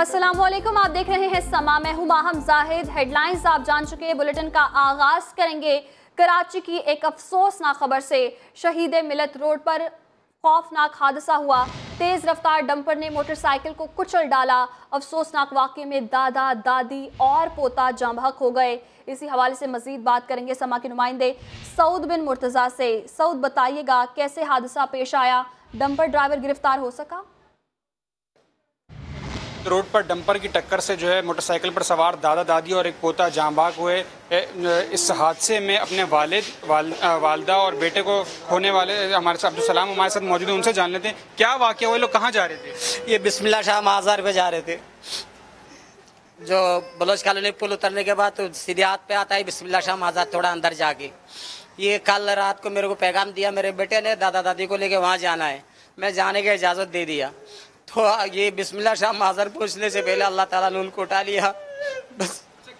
अस्सलामुअलैकुम, आप देख रहे हैं समा। मैं हूं माहम जाहिद। हेडलाइंस आप जान चुके हैं। बुलेटिन का आगाज करेंगे कराची की एक अफसोसनाक खबर से। शहीद मिलत रोड पर खौफनाक हादसा हुआ। तेज रफ्तार डंपर ने मोटरसाइकिल को कुचल डाला। अफसोसनाक वाक़े में दादा, दादी और पोता जाँ बहक हो गए। इसी हवाले से मजीद बात करेंगे समा के नुमाइंदे सऊद बिन मुर्तज़ा से। सऊद, बताइएगा कैसे हादसा पेश आया, डंपर ड्राइवर गिरफ्तार हो सका? रोड पर डंपर की टक्कर से जो है मोटरसाइकिल पर सवार दादा दादी और एक पोता जाँ बहक हुए। इस हादसे में अपने वालिदा और बेटे को खोने वाले हमारे साथ अब्दुल सलाम हमारे साथ मौजूद हैं, उनसे जान लेते हैं क्या वाक़या हुआ। लोग कहाँ जा रहे थे? ये बिस्मिल्लाह शाह माजार पे जा रहे थे। जो बलोच कॉलोनी पुल उतरने के बाद तो सीधे हाथ पे आता है बिस्मिल्लाह शाह माजार, थोड़ा अंदर जाके। ये कल रात को मेरे को पैगाम दिया मेरे बेटे ने, दादा दादी को लेके वहाँ जाना है। मैं जाने की इजाज़त दे दिया। तो ये बिस्मिल्लाह शाह माज़र पहुँचने से पहले अल्लाह ताला ने उनको उठा लिया। बस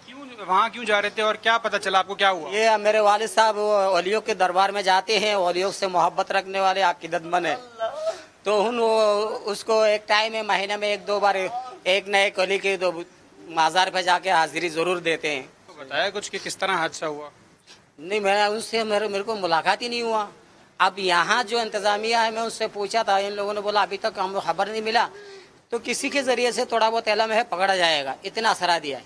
क्यों वहाँ क्यों जा रहे थे और क्या पता चला आपको क्या हुआ? ये मेरे वालिद साहब वलियों के दरबार में जाते हैं, वलियों से मोहब्बत रखने वाले अकीदतमंद है। तो उसको एक टाइम है, महीने में एक दो बार एक न एक वली के तो माज़ार पे जाके हाजिरी ज़रूर देते हैं। तो बताया कुछ कि किस तरह हादसा हुआ? नहीं, मैं उनसे मेरे को मुलाकात ही नहीं हुआ। अब यहाँ जो इंतज़ामिया है, मैं उससे पूछा था, इन लोगों ने बोला अभी तक हमको खबर नहीं मिला, तो किसी के ज़रिए से थोड़ा बहुत इल्म है, पकड़ा जाएगा, इतना असरा दिया है।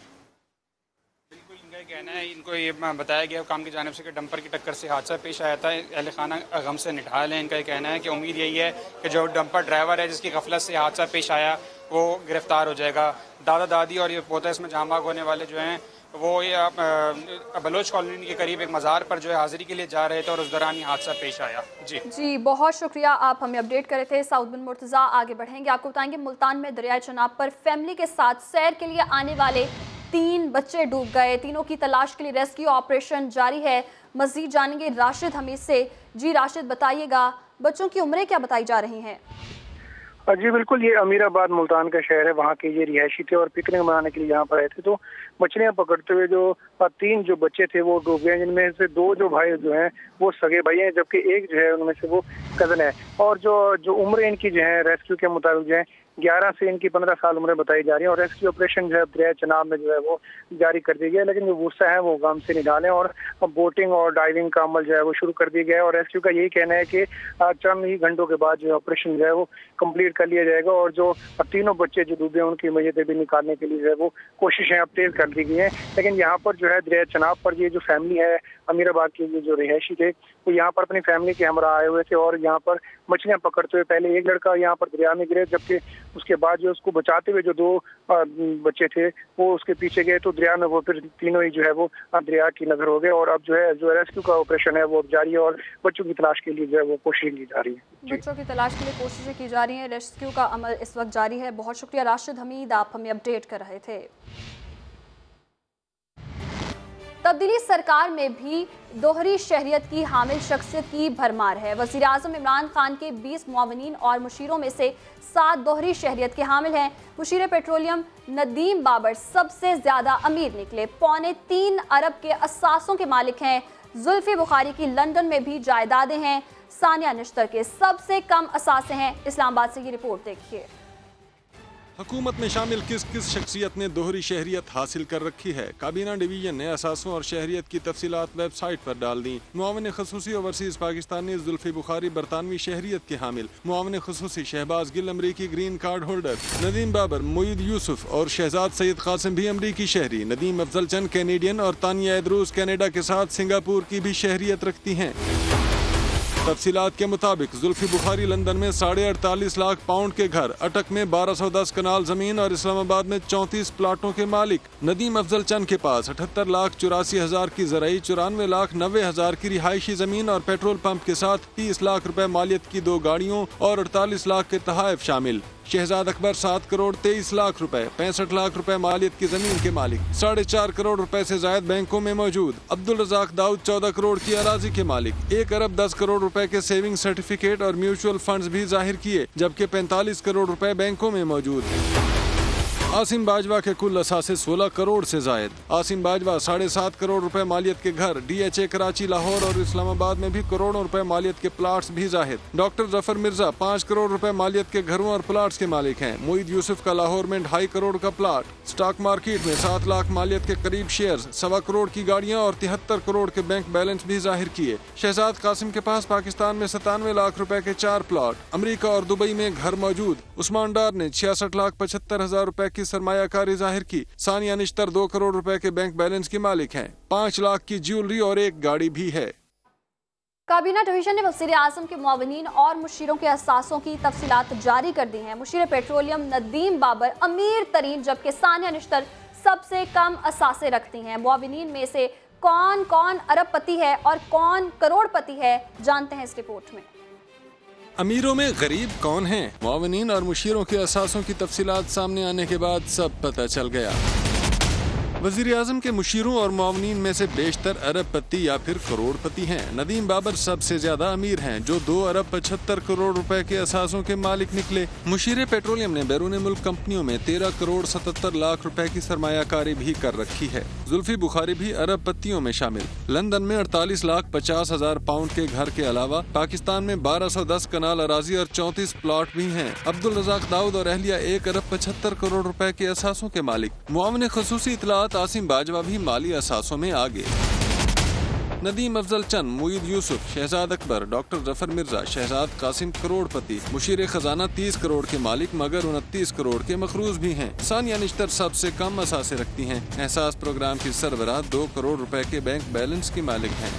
बिल्कुल इनका कहना है, इनको ये बताया गया काम की जानिब से कि डंपर की टक्कर से हादसा पेश आया था। अहले खाना गम से निढाल है। इनका ये कहना है कि उम्मीद यही है कि जो डंपर ड्राइवर है जिसकी गफलत से हादसा पेश आया वो गिरफ्तार हो जाएगा। दादा दादी और ये पोता इसमें जाँ बहक होने वाले जो हैं वो ये बलोच कॉलोनी के करीब एक मज़ार पर जो है हाज़िरी के लिए जा रहे थे और उस दौरान ही हादसा पेश आया। जी, बहुत शुक्रिया, आप हमें अपडेट कर रहे थे। सऊद बिन मुर्तज़ा आगे बढ़ेंगे। आपको बताएंगे मुल्तान में दरियाए चनाब पर फैमिली के साथ सैर के लिए आने वाले 3 बच्चे डूब गए। तीनों की तलाश के लिए रेस्क्यू ऑपरेशन जारी है। मज़ीद जानेंगे राशिद हमीद से। जी राशिद, बताइएगा बच्चों की उम्रें क्या बताई जा रही हैं? जी बिल्कुल, ये अमीराबाद मुल्तान का शहर है। वहाँ के ये रिहायशी थे और पिकनिक मनाने के लिए यहाँ पर आए थे। तो मछलियाँ पकड़ते हुए जो 3 जो बच्चे थे वो डूब गए, जिनमें से 2 जो भाई जो हैं वो सगे भाई हैं, जबकि एक जो है उनमें से वो कज़न है। और जो उम्र इनकी जो है रेस्क्यू के मुताबिक जो है 11 से इनकी 15 साल उम्र बताई जा रही है। और रेस्क्यू ऑपरेशन जो है दरिया चनाब में जो है वो जारी कर दी गया है। लेकिन जो गुस्सा है वो गम से निकालें और बोटिंग और डाइविंग का अमल जो है वो शुरू कर दिया गया है। और रेस्क्यू का यही कहना है कि चंद ही घंटों के बाद जो ऑपरेशन जो है वो कंप्लीट कर लिया जाएगा। और जो तीनों बच्चे जो डूबे हैं उनकी मैयतें भी निकालने के लिए जो है वो कोशिशें अब तेज कर दी गई हैं। लेकिन यहाँ पर जो है दरिया चनाब पर ये जो फैमिली है अमीराबाद के ये जो रिहायशी थे वो यहाँ पर अपनी फैमिली के हमरा आए हुए थे और यहाँ पर मछलियाँ पकड़ते हुए पहले एक लड़का यहाँ पर दरिया में गिरे, जबकि उसके बाद जो उसको बचाते हुए जो 2 बच्चे थे वो उसके पीछे गए। तो दरिया में वो फिर तीनों ही जो है वो दरिया की नजर हो गए। और अब जो रेस्क्यू का ऑपरेशन है वो जारी है और बच्चों की तलाश के लिए जो है वो कोशिश की जा रही है। बच्चों की तलाश के लिए कोशिशें की जा रही हैं। रेस्क्यू का अमल इस वक्त जारी है। बहुत शुक्रिया राशिद हमीद, आप हमें अपडेट कर रहे थे। तब्दीली सरकार में भी दोहरी शहरियत की हामिल शख्सियत की भरमार है। वज़ीर आज़म इमरान खान के 20 मुआवनीन और मुशीरों में से 7 दोहरी शहरियत के हामिल हैं। मुशीर पेट्रोलियम नदीम बाबर सबसे ज़्यादा अमीर निकले, 3.25 अरब के असासों के मालिक हैं। जुल्फी बुखारी की लंदन में भी जायदादें हैं। सानिया निश्तर के सबसे कम असासे हैं। इस्लामाबाद से ये रिपोर्ट देखिए। हुकूमत में शामिल किस किस शख्सियत ने दोहरी शहरियत हासिल कर रखी है? काबीना डिवीजन ने असासों और शहरियत की तफसीलात वेबसाइट पर डाल दी। मुआविन खसूसी ओवरसीज पाकिस्तानी जुल्फी बुखारी बरतानवी शहरियत के हामिल, मुआविन खसूसी शहबाज गिल अमरीकी green card holder, Nadeem Babar Moeed Yusuf और शहजाद सईद कासिम भी अमरीकी शहरी, नदीम अफजल चंद कैनेडियन और तानिया इदरूस कनाडा के साथ सिंगापुर की भी शहरियत रखती हैं। तफसीलात के मुताबिक जुल्फी बुखारी लंदन में 48.5 लाख पाउंड के घर, अटक में 1210 कनाल जमीन और इस्लामाबाद में 34 प्लाटों के मालिक। नदीम अफजल चंद के पास 78,84,000 की ज़राई, 94,90,000 की रिहायशी जमीन और पेट्रोल पंप के साथ 30 लाख रुपए मालियत की 2 गाड़ियों और 48 लाख के तहाइफ शामिल। शहजाद अकबर 7 करोड़ 23 लाख रुपए, 65 लाख रुपए मालियत की जमीन के मालिक, 4.5 करोड़ रुपए से जायद बैंकों में मौजूद। अब्दुल रजाक दाऊद 14 करोड़ की अराजी के मालिक, 1 अरब 10 करोड़ रुपए के सेविंग सर्टिफिकेट और म्यूचुअल फंड्स भी जाहिर किए, जबकि 45 करोड़ रुपए बैंकों में मौजूद। आसिम बाजवा के कुल असासे 16 करोड़ से जायद। आसिम बाजवा 7.5 करोड़ रुपए मालियत के घर, DHA कराची, लाहौर और इस्लामाबाद में भी करोड़ों रुपए मालियत के प्लाट्स भी जाहिर। डॉक्टर जफर मिर्जा 5 करोड़ रुपए मालियत के घरों और प्लाट्स के मालिक हैं। मोईद यूसुफ का लाहौर में 2.5 करोड़ का प्लाट। स्टॉक मार्केट में 7 लाख मालियत के करीब शेयर्स, 1.25 करोड़ की गाड़ियाँ और 73 करोड़ के बैंक बैलेंस भी जाहिर किए। शहजाद कासिम के पास पाकिस्तान में 97 लाख रुपए के 4 प्लाट, अमेरिका और दुबई में घर मौजूद। उस्मान डार ने 66,75,000 रुपए की सरमायाकारी जाहिर की। सानिया निश्तर 2 करोड़ रुपए के बैंक बैलेंस की मालिक हैं। 5 लाख की ज्वेलरी और एक गाड़ी भी है। काबीना डिवीजन ने वज़ीर आज़म के मुआविनीन और मुशीरों के असासों की तफसीलात जारी कर दी हैं। मुशीर पेट्रोलियम नदीम बाबर अमीर तरीन, जबकि सानिया निश्तर सबसे कम असासे रखती हैं। मुआविनीन में से कौन कौन अरबपति है और कौन करोड़पति है, जानते हैं इस रिपोर्ट में। अमीरों में गरीब कौन हैं? मुआविनीन और मुशीरों के असासों की तफसीलात सामने आने के बाद सब पता चल गया। वज़ीर आज़म के मुशीरों और मुआविनीन में से बेशतर अरबपति या फिर करोड़पति हैं। नदीम बाबर सबसे ज्यादा अमीर हैं, जो 2 अरब 75 करोड़ रुपए के असासों के मालिक निकले। मुशीर पेट्रोलियम ने बैरून मुल्क कंपनियों में 13 करोड़ 77 लाख रुपए की सरमायाकारी भी कर रखी है। जुल्फी बुखारी भी अरबपतियों में शामिल। लंदन में 48,50,000 पाउंड के घर के अलावा पाकिस्तान में 1210 कनाल अराजी और 34 प्लॉट भी हैं। अब्दुल रज़ाक दाऊद और अहलिया 1 अरब 75 करोड़ रुपए के असासों के मालिक। मुआविन ख़ुसूसी इत्तलात आसिम बाजवा भी माली असासों में आगे। नदीम अफजल चंद, मोईद यूसुफ, शहजाद अकबर, डॉक्टर जफर मिर्जा, शहजाद कासिम करोड़पति, मुशीर खजाना 30 करोड़ के मालिक मगर 29 करोड़ के मखरूज भी हैं। सानिया निश्तर सबसे कम असासे रखती हैं। एहसास प्रोग्राम की सरबराह 2 करोड़ रुपए के बैंक बैलेंस की मालिक हैं।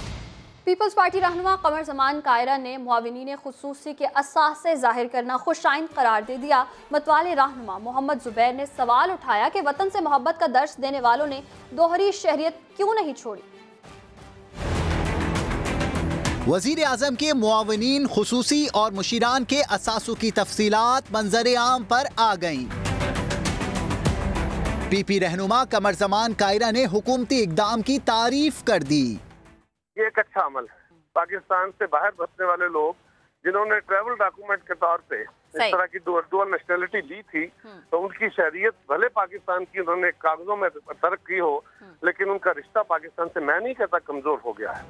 पीपल्स पार्टी रहनुमा कमर जमान कायरा ने मुआविनीन खुसूसी के असासे जाहिर करना खुशाइन करार दे दिया। मतवाले रहनुमा मोहम्मद जुबैर ने सवाल उठाया कि वतन से मोहब्बत का दर्श देने वालों ने दोहरी शहरियत क्यों नहीं छोड़ी। वजीर आजम के मुआविनीन खुसूसी और मुशीरान के असासों की तफसीलात मंजर आम पर आ गईं। पीपी रहनुमा कमर जमान कायरा ने हुकूमती इकदाम की तारीफ कर दी। ये एक अच्छा अमल है। पाकिस्तान से बाहर बसने वाले लोग जिन्होंने ट्रैवल डॉक्यूमेंट के तौर पे इस तरह की डुअल नेशनलिटी ली थी, तो उनकी शहरियत भले पाकिस्तान की उन्होंने कागजों में तर्क की हो, लेकिन उनका रिश्ता पाकिस्तान से मैं नहीं कहता कमजोर हो गया है।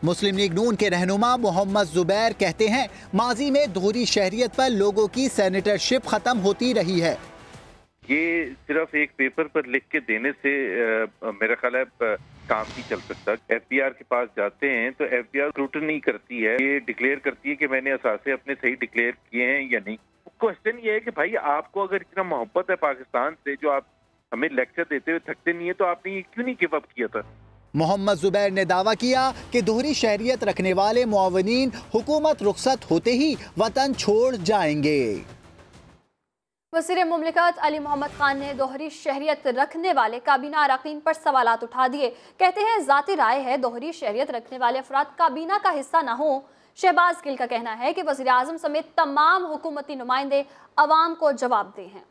मुस्लिम लीग नून के रहनुमा मोहम्मद जुबैर कहते हैं, माजी में दोहरी शहरियत पर लोगों की सेनेटरशिप खत्म होती रही है। ये सिर्फ एक पेपर पर लिख के देने से मेरा ख्याल है काम नहीं चल सकता। FBR के पास जाते हैं तो FBR स्क्रूटनी नहीं करती है, ये डिक्लेयर करती है कि मैंने असासे अपने सही डिक्लेयर किए हैं या नहीं। क्वेश्चन ये है कि भाई आपको अगर इतना मोहब्बत है पाकिस्तान से, जो आप हमें लेक्चर देते हुए थकते नहीं है, तो आपने ये क्यों नहीं गिव अप किया था। मोहम्मद जुबैर ने दावा किया कि दोहरी शहरियत रखने वाले मुआविनीन हुकूमत रुखसत होते ही वतन छोड़ जाएंगे। वज़ीर मुमलिकत अली मोहम्मद खान ने दोहरी शहरियत रखने वाले काबीना अरकान पर सवालात उठा दिए। कहते हैं ज़ाती राय है, दोहरी शहरियत रखने वाले अफराद काबीना का हिस्सा न हो। शहबाज गिल का कहना है कि वज़ीर आज़म समेत तमाम हुकूमती नुमाइंदे अवाम को जवाबदेह हैं।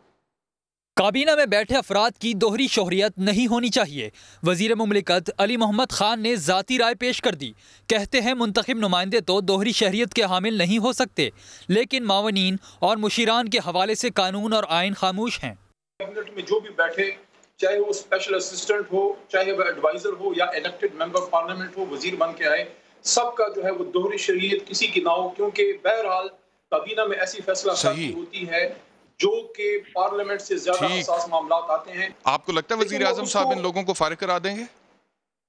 काबीना में बैठे अफराद की दोहरी शोहरियत नहीं होनी चाहिए। वजीर मुमलिकत अली मोहम्मद खान ने ज़ाती राय पेश कर दी। कहते हैं मुंतखब नुमाइंदे तो दोहरी शहरियत के हामिल नहीं हो सकते, लेकिन मावनीन और मुशीरान के हवाले से कानून और आइन खामोश हैं। कैबिनेट में जो भी बैठे, चाहे वो स्पेशल असिस्टेंट हो, चाहे वो एडवाइजर हो या इलेक्टेड मेंबर पार्लियामेंट हो, वजीर बन के आए, सबका जो है वो दोहरी शहरियत किसी की ना हो, क्योंकि बहरहाल काबीना में ऐसी फैसला होती है जो कि पार्लियामेंट से ज्यादा हसास मामला आते हैं। आपको लगता है वजीर आजम साहब इन लोगों को फारिग करा देंगे?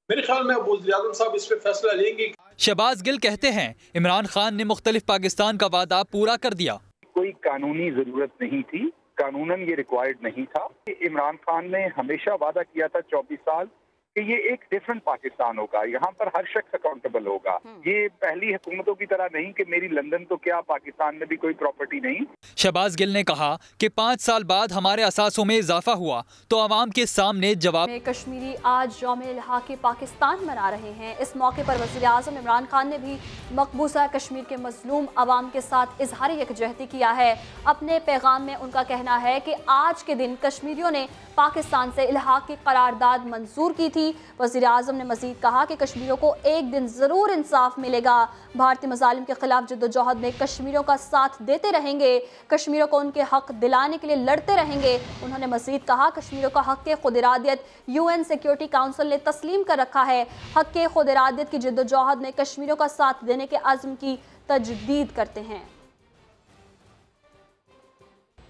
मेरे ख्याल में वजीर आजम साहब इस पे फैसला लेंगे। शहबाज गिल कहते हैं इमरान खान ने मुख्तलिफ पाकिस्तान का वादा पूरा कर दिया। कोई कानूनी जरूरत नहीं थी, कानूनन ये रिक्वायर्ड नहीं था। इमरान खान ने हमेशा वादा किया था 24 साल कि ये एक डिफरेंट पाकिस्तान होगा, यहाँ पर हर शख्स अकाउंटेबल होगा। ये पहली हुकूमतों की तरह नहीं कि मेरी लंदन तो क्या पाकिस्तान में भी कोई प्रॉपर्टी नहीं। शहबाज गिल ने कहा कि 5 साल बाद हमारे असासों में इजाफा हुआ तो आवाम के सामने जवाब। कश्मीरी आज यौम इल्हाक़ पाकिस्तान मना रहे हैं। इस मौके पर वज़ीर आज़म इमरान खान ने भी मकबूजा कश्मीर के मजलूम आवाम के साथ इजहार यकजहती किया है। अपने पैगाम में उनका कहना है कि आज के दिन कश्मीरियों ने पाकिस्तान से इल्हाक़ की करारदाद मंजूर की थी। होगी। वज़ीर आज़म ने मज़ीद कहा कि कश्मीरियों को एक दिन ज़रूर इंसाफ मिलेगा। भारतीय मज़ालिम के खिलाफ जद्दोजहद में कश्मीरियों का साथ देते रहेंगे, कश्मीरियों को उनके हक दिलाने के लिए लड़ते रहेंगे। उन्होंने मज़ीद कहा कश्मीरियों का हक़ खुद इरादियत UN सिक्योरिटी काउंसिल ने तस्लीम कर रखा है। हक़ खुद इरादियत की जद्दोजहद में कश्मीरियों का साथ देने के अज़्म की तजदीद करते हैं।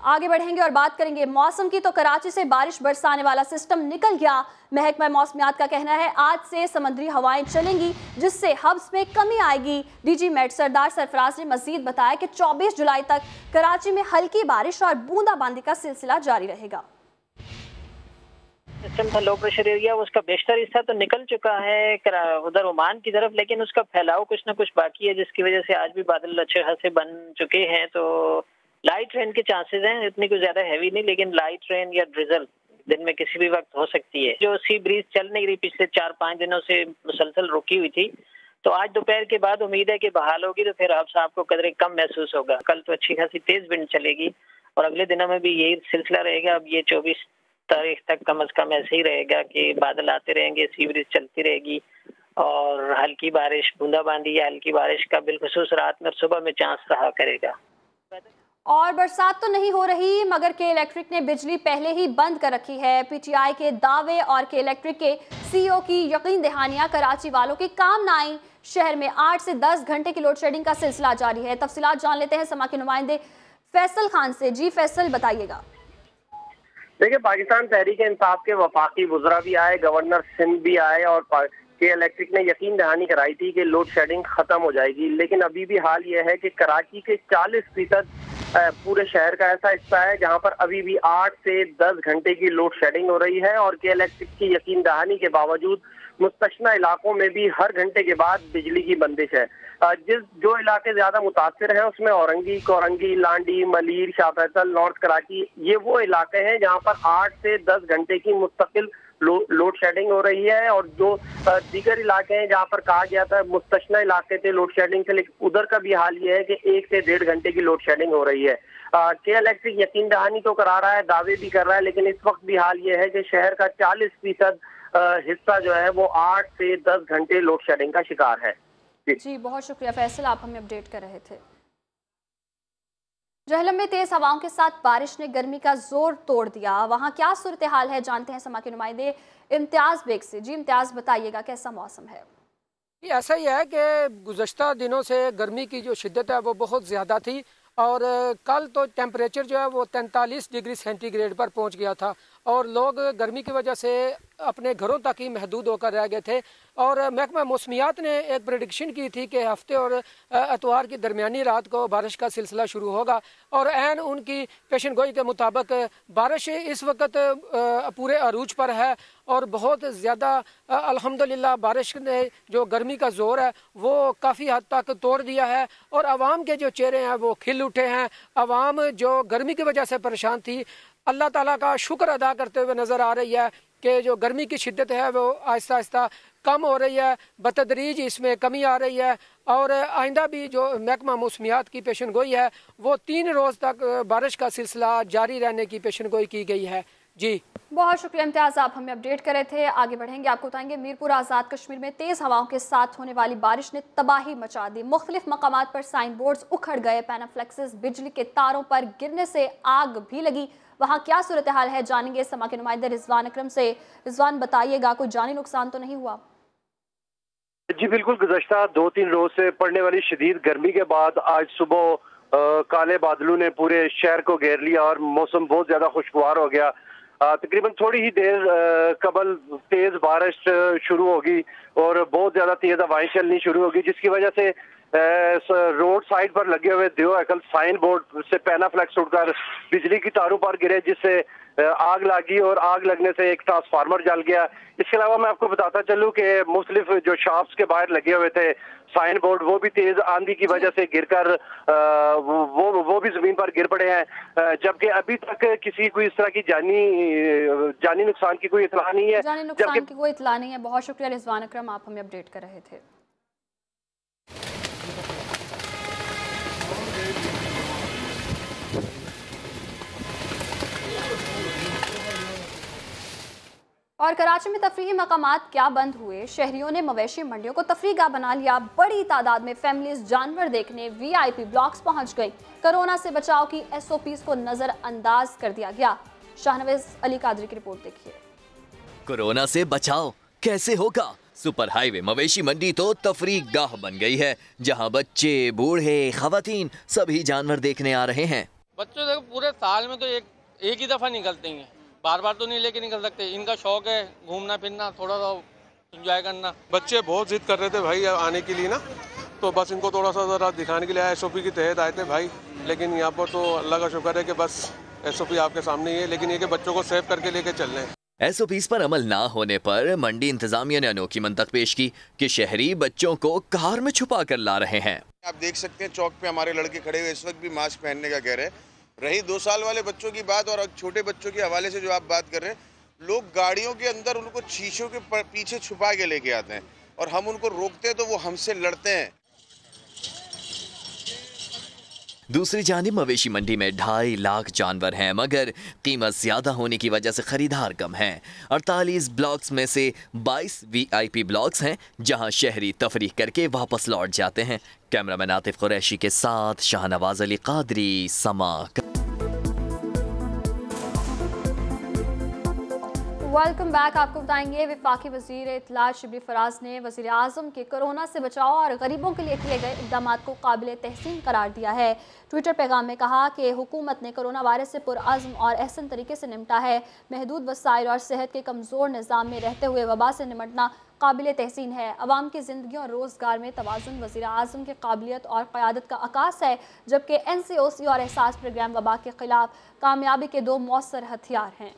आगे बढ़ेंगे और बात करेंगे मौसम की। तो कराची से बारिश बरसाने वाला सिस्टम निकल गया। महकमा मौसमियात का कहना है आज से समुद्री हवाएं चलेंगी जिससे हब्स में कमी आएगी। DG मेट सरदार सरफराज ने मजीद बताया कि 24 जुलाई तक कराची में हल्की बारिश और बूंदाबांदी का सिलसिला जारी रहेगा। सिस्टम था लो प्रेशर एरिया, उसका बेशतर हिस्सा तो निकल चुका है उधर ओमान की तरफ, लेकिन उसका फैलाव कुछ ना कुछ बाकी है जिसकी वजह से आज भी बादल अच्छे खासे बन चुके हैं। तो लाइट रेन के चांसेस हैं, इतनी कुछ ज्यादा हैवी नहीं, लेकिन लाइट रेन या ड्रिजल दिन में किसी भी वक्त हो सकती है। जो सी ब्रीज चल नहीं रही पिछले 4-5 दिनों से मुसलसल रुकी हुई थी, तो आज दोपहर के बाद उम्मीद है कि बहाल होगी, तो फिर आपको कदरे कम महसूस होगा। कल तो अच्छी खासी तेज विंड चलेगी और अगले दिनों में भी यही सिलसिला रहेगा। अब ये 24 तारीख तक कम अज कम ऐसे ही रहेगा कि बादल आते रहेंगे, सी ब्रीज चलती रहेगी और हल्की बारिश, बूंदाबांदी या हल्की बारिश का बिलखुसूस रात में सुबह में चांस रहा करेगा। और बरसात तो नहीं हो रही मगर के इलेक्ट्रिक ने बिजली पहले ही बंद कर रखी है। PTI के दावे और के इलेक्ट्रिक के CEO की यकीन दहानियां कराची वालों के काम ना आई। शहर में 8 से 10 घंटे की लोड शेडिंग का सिलसिला जारी है। तफसीलात जान लेते हैं समा के नुमाइंदे फैसल खान से। जी फैसल, बताइएगा। देखिए, पाकिस्तान तहरीक इंसाफ के वफाकी वुज़रा भी आए, गवर्नर सिंध भी आए और के इलेक्ट्रिक ने यकीन दहानी कराई थी कि लोड शेडिंग खत्म हो जाएगी, लेकिन अभी भी हाल यह है कि कराची के 40% पूरे शहर का ऐसा हिस्सा है जहां पर अभी भी 8 से 10 घंटे की लोड शेडिंग हो रही है। और के इलेक्ट्रिक की यकीन दहानी के बावजूद मुस्तशना इलाकों में भी हर घंटे के बाद बिजली की बंदिश है। जो इलाके ज्यादा मुतासिर हैं उसमें औरंगी, कोरंगी, लांडी, मलीर, शाह फैसल, नॉर्थ कराची, ये वो इलाके हैं जहां पर 8 से 10 घंटे की मुस्तकिल लोड शेडिंग हो रही है। और जो दीगर इलाके हैं जहां पर कहा गया था मुस्तशना इलाके थे लोड शेडिंग से, लेकिन उधर का भी हाल ये है कि 1 से 1.5 घंटे की लोड शेडिंग हो रही है। के इलेक्ट्रिक यकीन दहानी तो करा रहा है, दावे भी कर रहा है, लेकिन इस वक्त भी हाल ये है कि शहर का 40% हिस्सा जो है वो 8 से 10 घंटे लोड शेडिंग का शिकार है। जी बहुत शुक्रिया फैसल, आप हमें अपडेट कर रहे थे। जहलम में तेज हवाओं के साथ बारिश ने गर्मी का जोर तोड़ दिया। वहां क्या सूरत हाल है जानते हैं समा के नुमाइंदे इम्तियाज बेग से। जी इम्तियाज, बताइएगा कैसा मौसम है? ऐसा ही है कि गुज़श्ता दिनों से गर्मी की जो शिद्दत है वो बहुत ज़्यादा थी और कल तो टेम्परेचर जो है वो 43 डिग्री सेंटीग्रेड पर पहुंच गया था और लोग गर्मी की वजह से अपने घरों तक ही महदूद होकर रह गए थे। और महकमा मौसमियात ने एक प्रेडिक्शन की थी कि हफ्ते और इतवार की दरमियानी रात को बारिश का सिलसिला शुरू होगा और ऐन उनकी पेशन गोई के मुताबिक बारिश इस वक्त पूरे अरूज पर है और बहुत ज़्यादा अल्हम्दुलिल्लाह बारिश ने जो गर्मी का जोर है वो काफ़ी हद तक तोड़ दिया है और आवाम के जो चेहरे हैं वो खिल उठे हैं। आवाम जो गर्मी की वजह से परेशान थी अल्लाह ताला का शुक्र अदा करते हुए नज़र आ रही है कि जो गर्मी की शिद्दत है वो आहिस्ता आहिस्ता कम हो रही है, बतदरीज इसमें कमी आ रही है और आइंदा भी जो महकमा मौसमियात की पेशन गोई है वो 3 रोज़ तक बारिश का सिलसिला जारी रहने की पेशन गोई की गई है। जी बहुत शुक्रिया इम्तियाज़, आप हमें अपडेट कर रहे थे। आगे बढ़ेंगे, आपको बताएंगे मीरपुर आज़ाद कश्मीर में तेज़ हवाओं के साथ होने वाली बारिश ने तबाही मचा दी। मुख्तलिफ मकामात पर साइन बोर्ड्स उखड़ गए, पैनाफ्लेक्सेस बिजली के तारों पर गिरने से आग भी लगी। वहाँ क्या सूरत हाल है जानेंगे समा के नुमाइंदे रिजवान अकरम से। रिजवान, बताइएगा कोई जानी नुकसान तो नहीं हुआ? जी बिल्कुल, गुज़श्ता 2-3 रोज से पड़ने वाली शदीद गर्मी के बाद आज सुबह काले बादलों ने पूरे शहर को घेर लिया और मौसम बहुत ज्यादा खुशगवार हो गया। तकरीबन थोड़ी ही देर कबल तेज बारिश शुरू होगी और बहुत ज्यादा तेज हवाएं चलनी शुरू होगी, जिसकी वजह से रोड साइड पर लगे हुए दियो एकल साइन बोर्ड से पैनाफ्लेक्स उड़कर बिजली की तारों पर गिरे, जिससे आग लगी और आग लगने से एक ट्रांसफार्मर जल गया। इसके अलावा मैं आपको बताता चलूं कि मुख्तलिफ जो शॉप्स के बाहर लगे हुए थे साइन बोर्ड वो भी तेज आंधी की वजह से गिरकर वो भी जमीन पर गिर पड़े हैं, जबकि अभी तक किसी कोई इस तरह की जानी नुकसान की कोई इतला नहीं है। जानी नुकसान की कोई इतला नहीं है। बहुत शुक्रिया रिजवान अकरम, आप हमें अपडेट कर रहे थे। और कराची में तफरीही मकामात क्या बंद हुए, शहरियों ने मवेशी मंडियों को तफरीहगाह बना लिया। बड़ी तादाद में फैमिलीज जानवर देखने VIP ब्लॉक्स पहुंच गई। कोरोना से बचाव की SOPs को नजरअंदाज कर दिया गया। शाहनवाज अली कादरी की रिपोर्ट देखिए। कोरोना से बचाव कैसे होगा? सुपर हाईवे मवेशी मंडी तो तफरीहगाह बन गई है, जहां बच्चे, बूढ़े, खवातीन सभी जानवर देखने आ रहे हैं। बच्चों देखो पूरे साल में तो एक ही दफा निकलते हैं, बार बार तो नहीं लेके निकल सकते। इनका शौक है घूमना फिरना, थोड़ा सा एंजॉय करना। बच्चे बहुत जिद कर रहे थे भाई आने के लिए ना, तो बस इनको थोड़ा सा जरा दिखाने के लिए SOP के तहत आए थे भाई। लेकिन यहाँ पर तो अल्लाह का शुक्र है कि बस SOP आपके सामने ही है, लेकिन ये कि बच्चों को सेव करके लेके चल रहे हैं। SOPs पर अमल ना होने पर मंडी इंतजामिया ने अनोखी मंतक पेश की कि शहरी बच्चों को कार में छुपा कर ला रहे हैं। आप देख सकते हैं चौक पे हमारे लड़के खड़े हुए, इस वक्त भी मास्क पहनने का कह रहे हैं। रही 2 साल वाले बच्चों की बात और छोटे बच्चों के हवाले से जो आप बात कर रहे हैं, लोग गाड़ियों के अंदर उनको शीशों के पीछे छुपा के लेके आते हैं और हम उनको रोकते हैं तो वो हमसे लड़ते हैं। दूसरी जानिब मवेशी मंडी में 2.5 लाख जानवर हैं, मगर कीमत ज्यादा होने की वजह से खरीदार कम हैं। 48 ब्लॉक्स में से 22 VIP ब्लॉक्स हैं, जहां शहरी तफरीह करके वापस लौट जाते हैं। कैमरामैन आतिफ कुरैशी के साथ शाहनवाज अली कादरी, समा। Welcome back. आपको बताएंगे वफाकी वज़ीर इत्तलात शिबली फराज ने वज़ीर आज़म के कोरोना से बचाव और गरीबों के लिए किए गए इक़दाम को काबिल तहसीन करार दिया है। ट्विटर पैगाम में कहा कि हुकूमत ने कोरोना वायरस से पुरअज़्म और अहसन तरीके से निपटा है। महदूद वसाइल और सेहत के कमज़ोर निज़ाम में रहते हुए वबा से निपटना काबिल तहसीन है। अवाम की ज़िंदगी और रोज़गार में तवाज़ुन वज़ीर आज़म की काबिलियत और क़यादत का अकास है, जबकि NCOC और एहसास प्रोग्राम वबा के ख़िलाफ़ कामयाबी के 2 मौसर हथियार हैं।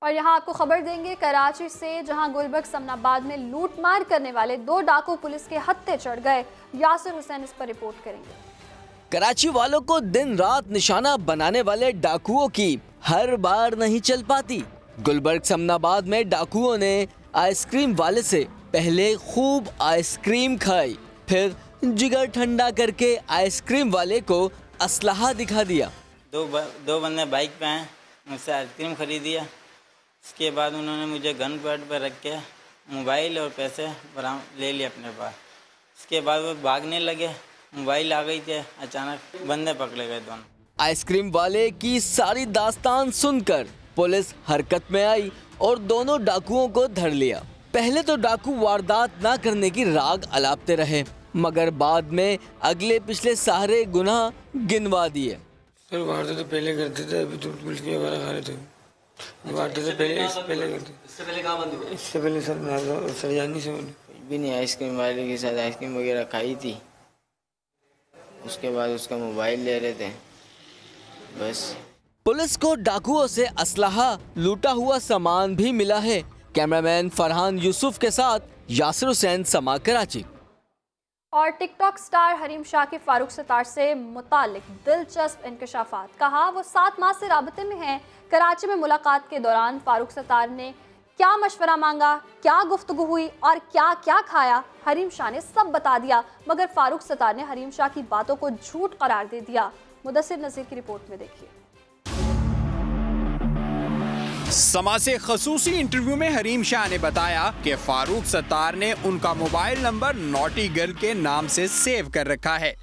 और यहाँ आपको खबर देंगे कराची से, जहाँ गुलबर्ग समनाबाद में लूटमार करने वाले 2 डाकू पुलिस के हत्थे चढ़ गए। यासिर हुसैन इस पर रिपोर्ट करेंगे। कराची वालों को दिन रात निशाना बनाने वाले डाकुओं की हर बार नहीं चल पाती। गुलबर्ग समनाबाद में डाकुओं ने आइसक्रीम वाले से पहले खूब आइसक्रीम खाई, फिर जिगर ठंडा करके आइसक्रीम वाले को असलहा दिखा दिया। दो बंदे बाइक पे आए, मुझसे आइसक्रीम खरीदिया। इसके बाद उन्होंने मुझे गन पैड पर रख के मोबाइल और पैसे ले लिए अपने पास। इसके बाद वो भागने लगे, मोबाइल आ गई थे, अचानक बंदे पकड़े गए दोनों। आइसक्रीम वाले की सारी दास्तान सुनकर पुलिस हरकत में आई और दोनों डाकुओं को धर लिया। पहले तो डाकू वारदात ना करने की राग अलापते रहे, मगर बाद में अगले पिछले सारे गुनाह गिनवा दिए। सर वारदात तो पहले करते थे, अभी तो पुलिस की आवाज़ खा रहे थे। वारदात तो पहले करते। इससे पहले कहाँ बंद हुए? इससे पहले सर सरजानी से भी नहीं, आइसक्रीम वाले के साथ आइसक्रीम वगैरह खाई थी। उसके बाद उसका मोबाइल ले रहे थे, बस। पुलिस को डाकुओं से असलहा, लूटा हुआ सामान भी मिला है। कैमरामैन फरहान यूसुफ के साथ यासिर हुसैन, समा, कराची। और टिकटॉक स्टार हरीम शाह के फारूक सत्तार से मुतालिक दिलचस्प इंकशाफात। कहा वो 7 माह से राबते में हैं। कराची में मुलाकात के दौरान फारूक सत्तार ने क्या मशवरा मांगा, क्या गुफ्तगू हुई और क्या क्या खाया, हरीम शाह ने सब बता दिया, मगर फारूक सत्तार ने हरीम शाह की बातों को झूठ करार दे दिया। मुदस्सिर नज़ीर की रिपोर्ट में देखिए। समा से खसूसी इंटरव्यू में हरीम शाह ने बताया कि फारूक सत्तार ने उनका मोबाइल नंबर नॉटी गर्ल के नाम से सेव कर रखा है।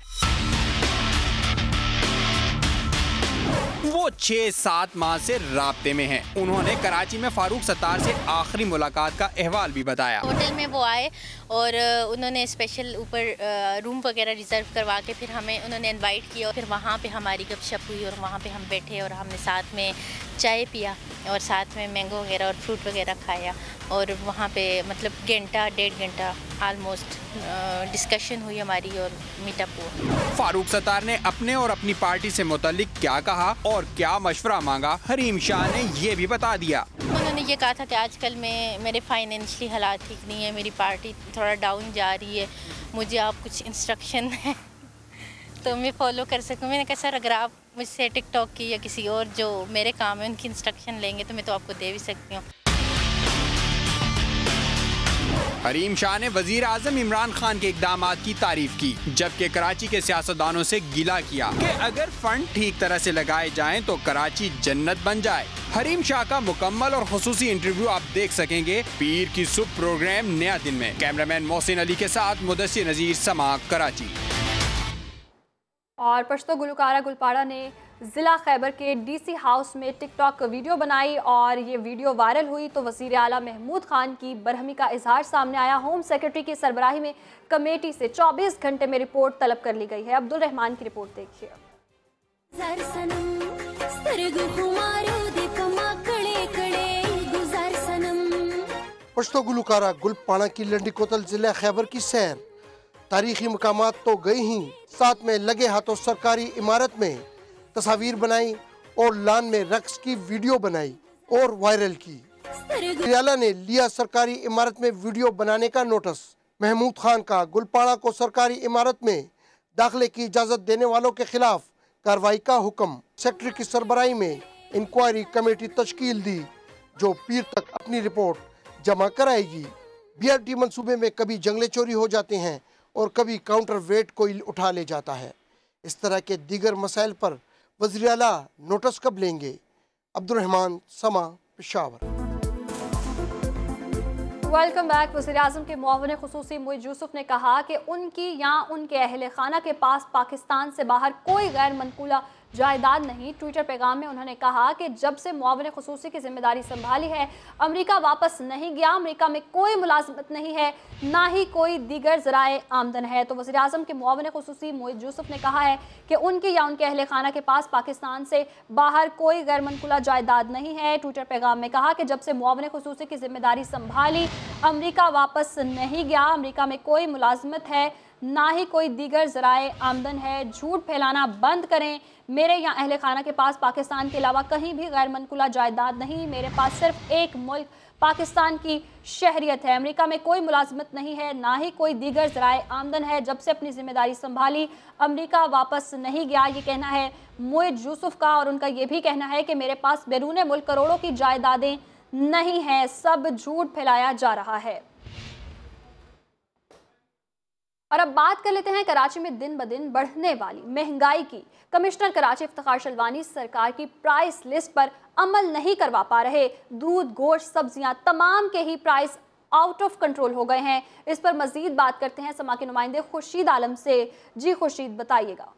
वो 6-7 माह से राब्ते में हैं। उन्होंने कराची में फारूक सत्तार से आखिरी मुलाकात का अहवाल भी बताया। होटल में वो आए और उन्होंने स्पेशल ऊपर रूम वगैरह रिजर्व करवा के फिर हमें उन्होंने इनवाइट किया। फिर वहाँ पे हमारी गपशप हुई और वहाँ पे हम बैठे और हमने साथ में चाय पिया और साथ में मैंगो वगैरह और फ्रूट वगैरह खाया और वहाँ पे मतलब घंटा 1.5 घंटा ऑलमोस्ट डिस्कशन हुई हमारी और मीटअप हुआ। फारूक सत्तार ने अपने और अपनी पार्टी से मुतालिक क्या कहा और क्या मशवरा मांगा, हरीम शाह ने ये भी बता दिया। उन्होंने ये कहा था कि आजकल मेरे फाइनेंशियली हालात ठीक नहीं है, मेरी पार्टी थोड़ा डाउन जा रही है, मुझे आप कुछ इंस्ट्रक्शन है तो मैं फॉलो कर सकूँ। मैंने कहा सर अगर आप मुझसे टिकटॉक की या किसी और जो मेरे काम है उनकी इंस्ट्रक्शन लेंगे तो मैं तो आपको दे भी सकती हूँ। हरीम शाह ने वजीर आजम इमरान खान के इकदामात की तारीफ की, जबकि कराची के सियासतदानों से गिला किया कि अगर फंड ठीक तरह से लगाए जाएं तो कराची जन्नत बन जाए। हरीम शाह का मुकम्मल और खुसूसी इंटरव्यू आप देख सकेंगे पीर की सुबह प्रोग्राम नया दिन में। कैमरामैन मोहसिन अली के साथ मुदस्सिर नज़ीर, समा, कराची। और पश्तो गुलकारा गुलपाड़ा ने ज़िला खैबर के DC हाउस में टिकटॉक वीडियो बनाई और ये वीडियो वायरल हुई तो वज़ीर आला महमूद खान की बरहमी का इजहार सामने आया। होम सेक्रेटरी की सरबराही में कमेटी से 24 घंटे में रिपोर्ट तलब कर ली गई है। अब्दुल रहमान की रिपोर्ट देखिए। पश्तो गुलकारा गुलपाड़ा की लंडी कोतल जिला खैबर की सैर, तारीखी मकामात तो गई ही, साथ में लगे हाथों सरकारी इमारत में तस्वीर बनाई और लान में रक्स की वीडियो बनाई और वायरल की। रियाला ने लिया सरकारी इमारत में वीडियो बनाने का नोटिस। महमूद खान का गुलपाड़ा को सरकारी इमारत में दाखिले की इजाज़त देने वालों के खिलाफ कार्रवाई का हुक्म। सेक्रेटरी की सरबराही में इंक्वायरी कमेटी तश्कील दी जो पीर तक अपनी रिपोर्ट जमा कराएगी। BRT मंसूबे में कभी जंगले चोरी हो जाते हैं और कभी काउंटर वेट कोई उठा ले जाता है। इस तरह के दीगर मसाइल पर वज़ीर आला नोटिस कब लेंगे? अब्दुल रहमान, समा, पेशावर। Welcome back. वज़ीर आज़म के मुआविन खुसूसी मुइज़ यूसुफ ने कहा कि उनकी या उनके अहले खाना के पास पाकिस्तान से बाहर कोई गैर मनकूला जायदाद नहीं। ट्विटर पैगाम में उन्होंने कहा कि जब से मुआविन खुसूसी की जिम्मेदारी संभाली है अमेरिका वापस नहीं गया। अमेरिका में कोई मुलाजमत नहीं है, ना ही कोई दीगर ज़राए आमदन है। तो वज़ीर आज़म के मुआविन खुसूसी मुइज़ यूसुफ ने कहा है कि उनकी या उनके अहले खाना के पास पाकिस्तान से बाहर कोई गैर मनकूला जायदाद नहीं है। ट्विटर पैगाम में कहा कि जब से मुआविन खुसूसी की जिम्मेदारी संभाली अमेरिका वापस नहीं गया। अमेरिका में कोई मुलाजमत है, ना ही कोई दीगर ज़राए आमदन है। झूठ फैलाना बंद करें। मेरे या अहले खाना के पास पाकिस्तान के अलावा कहीं भी गैर मनकूला जायदाद नहीं। मेरे पास सिर्फ एक मुल्क पाकिस्तान की शहरियत है। अमेरिका में कोई मुलाजमत नहीं है, ना ही कोई दीगर ज़राए आमदन है। जब से अपनी जिम्मेदारी संभाली अमेरिका वापस नहीं गया। ये कहना है मुइज़ यूसुफ का और उनका ये भी कहना है कि मेरे पास बैरून मुल्क करोड़ों की जायदादें नहीं हैं, सब झूठ फैलाया जा रहा है। और अब बात कर लेते हैं कराची में दिन ब दिन बढ़ने वाली महंगाई की। कमिश्नर कराची इफ्तिखार शलवानी सरकार की प्राइस लिस्ट पर अमल नहीं करवा पा रहे। दूध, गोश्त, सब्जियां तमाम के ही प्राइस आउट ऑफ कंट्रोल हो गए हैं। इस पर मजीद बात करते हैं समा के नुमाइंदे खुर्शीद आलम से। जी खुर्शीद, बताइएगा।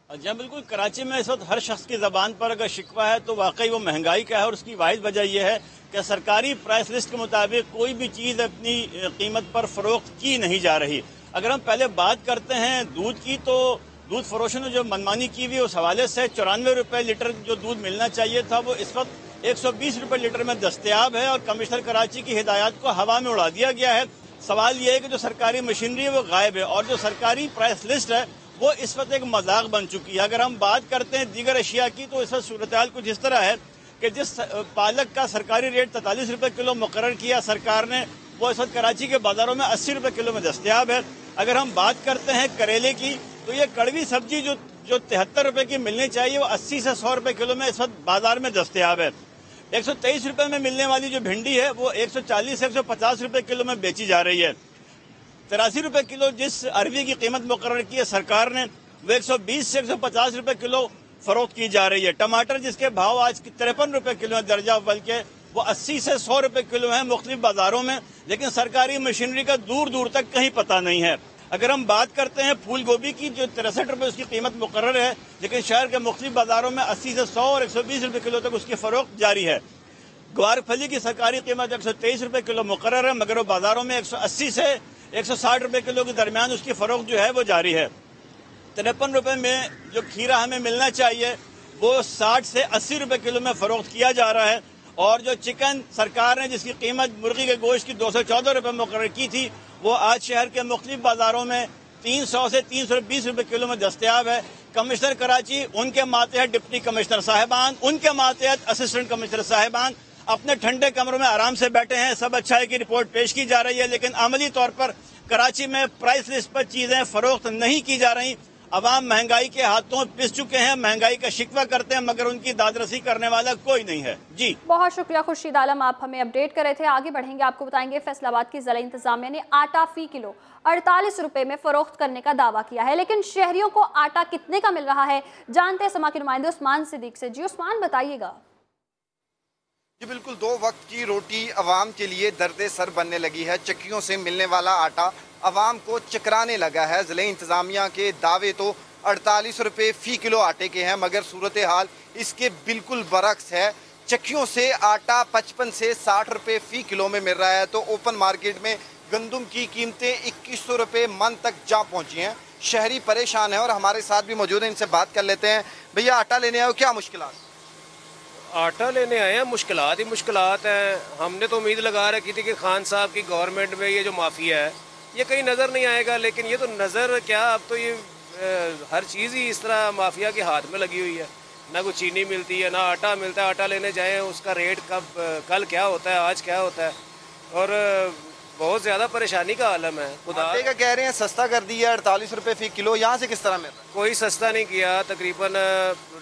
जी बिल्कुल, कराची में इस वक्त हर शख्स की ज़बान पर अगर शिकवा है तो वाकई वो महंगाई का है और उसकी वाहिद वजह यह है कि सरकारी प्राइस लिस्ट के मुताबिक कोई भी चीज़ अपनी कीमत पर फरोख्त की नहीं जा रही। अगर हम पहले बात करते हैं दूध की, तो दूध फरोशों ने जो मनमानी की हुई उस हवाले से 94 रुपये लीटर जो दूध मिलना चाहिए था वो इस वक्त 120 रुपये लीटर में दस्तयाब है और कमिश्नर कराची की हिदायत को हवा में उड़ा दिया गया है। सवाल ये है कि जो सरकारी मशीनरी है वो गायब है और जो सरकारी प्राइस लिस्ट है वो इस वक्त एक मजाक बन चुकी है। अगर हम बात करते हैं दीगर अशिया की तो इस वक्त सूरत हाल कुछ इस तरह है कि जिस पालक का सरकारी रेट 43 रुपये किलो मुकर्रर किया सरकार ने, वो इस वक्त कराची के बाजारों में 80 रुपये किलो में दस्तयाब है। अगर हम बात करते हैं करेले की तो ये कड़वी सब्जी जो 73 रुपये की मिलनी चाहिए वो 80 से 100 रुपये किलो में इस वक्त बाजार में दस्तयाब है। 123 रुपये में मिलने वाली जो भिंडी है वो 140 से 150 रुपये किलो में बेची जा रही है। 83 रुपये किलो जिस अरवी की कीमत मुकर्रर की है सरकार ने वो 120 से 150 रुपये किलो फरोख्त की जा रही है। टमाटर जिसके भाव आज 53 रुपये किलो है दर्जा अव्वल के, वो 80 से 100 रुपये किलो है मुख्तलिफ बाजारों में, लेकिन सरकारी मशीनरी का दूर दूर तक कहीं पता नहीं है। अगर हम बात करते हैं फूल गोभी की जो 63 रुपये उसकी कीमत मुकर्रर है, लेकिन शहर के मुख्तलिफ बाजारों में 80 से 100 और 120 रुपये किलो तक उसकी फरोख्त जारी है। ग्वार फली की सरकारी कीमत 123 रुपये किलो मुकर्रर है, मगर वो बाजारों में 180 से 160 रुपये किलो के दरमियान उसकी फरोख्त जो है वो जारी है। 53 रुपये में जो खीरा हमें मिलना चाहिए वो 60 से 80 रुपये किलो में फरोख्त किया जा रहा है। और जो चिकन सरकार ने जिसकी कीमत मुर्गी के गोश्त की 214 रुपये मुकर्रर की थी वो आज शहर के मुख्तलिफ बाजारों में 300 से 320 रुपये किलो में दस्तयाब है। कमिश्नर कराची, उनके मातहत डिप्टी कमिश्नर साहिबान, उनके मातहत असिस्टेंट कमिश्नर साहिबान अपने ठंडे कमरों में आराम से बैठे हैं। सब अच्छाई की रिपोर्ट पेश की जा रही है, लेकिन अमली तौर पर कराची में प्राइस लिस्ट पर चीजें फरोख्त नहीं की जा रही अवाम महंगाई के हाथों पिस चुके हैं, महंगाई का शिकवा करते हैं, मगर उनकी दादरसी करने वाला कोई नहीं है। जी बहुत शुक्रिया खुर्शीद आलम, आप हमें अपडेट कर रहे थे। आगे बढ़ेंगे, आपको बताएंगे फैसलाबाद की जिला इंतजामिया ने आटा फी किलो 48 रुपए में फरोख्त करने का दावा किया है, लेकिन शहरियों को आटा कितने का मिल रहा है, जानते हैं समा के नुमाइंदे उस्मान सिद्दीक से। जी उस्मान, बताइएगा। जी बिल्कुल, 2 वक्त की रोटी अवाम के लिए दर्द सर बनने लगी है। चक्कियों से मिलने वाला आटा अवाम को चकराने लगा है। ज़िले इंतज़ामिया के दावे तो 48 रुपये फ़ी किलो आटे के हैं, मगर सूरत हाल इसके बिल्कुल बरक्स है। चक्कियों से आटा 55 से 60 रुपये फ़ी किलो में मिल रहा है, तो ओपन मार्केट में गंदम की कीमतें 2100 रुपये मन तक जा पहुँची हैं। शहरी परेशान है और हमारे साथ भी मौजूद हैं, इनसे बात कर लेते हैं। भैया, आटा लेने आए हो, क्या मुश्किलात? आटा लेने आए हैं, मुश्किलात ही मुश्किलात हैं। हमने तो उम्मीद लगा रखी थी कि खान साहब की गवर्नमेंट में ये जो माफिया है ये कहीं नज़र नहीं आएगा, लेकिन ये तो नज़र क्या, अब तो ये हर चीज़ ही इस तरह माफिया के हाथ में लगी हुई है। ना कोई चीनी मिलती है, ना आटा मिलता है। आटा लेने जाएँ उसका रेट कल क्या होता है, आज क्या होता है, और बहुत ज़्यादा परेशानी का आलम है। आटे का कह रहे हैं सस्ता कर दिया, 48 रुपये फ़ी किलो। यहाँ से किस तरह मिल रहा है? कोई सस्ता नहीं किया, तकरीबन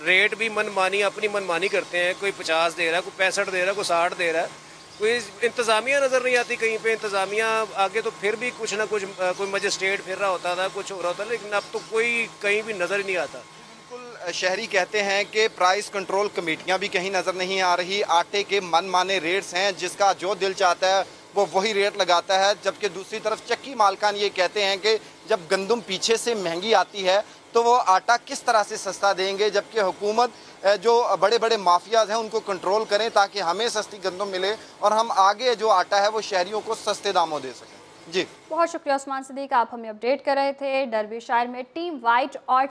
रेट भी मनमानी, अपनी मनमानी करते हैं। कोई 50 दे रहा है, कोई 65 दे रहा है, कोई 60 दे रहा है। कोई इंतज़ामिया नज़र नहीं आती कहीं पे। इंतज़ामिया आगे तो फिर भी कुछ ना कुछ, कोई मजिस्ट्रेट फिर रहा होता था, कुछ हो रहा होता, लेकिन अब तो कोई कहीं भी नज़र ही नहीं आता। बिल्कुल, शहरी कहते हैं कि प्राइस कंट्रोल कमेटियाँ भी कहीं नज़र नहीं आ रही। आटे के मनमाने रेट्स हैं, जिसका जो दिल चाहता है वो वही रेट लगाता है। जबकि दूसरी तरफ चक्की मालकान ये कहते हैं कि जब गंदम पीछे से महंगी आती है तो वो आटा किस तरह से सस्ता देंगे, जबकि हुकूमत जो बड़े बड़े माफियाज हैं उनको कंट्रोल करें ताकि हमें सस्ती गंदम मिले और हम आगे जो आटा है वो शहरियों को सस्ते दामों दे सकें। जी बहुत शुक्रिया उस्मान सिद्दीक, आप हमें अपडेट कर रहे थे। डर्बीशायर में टीम वाइट और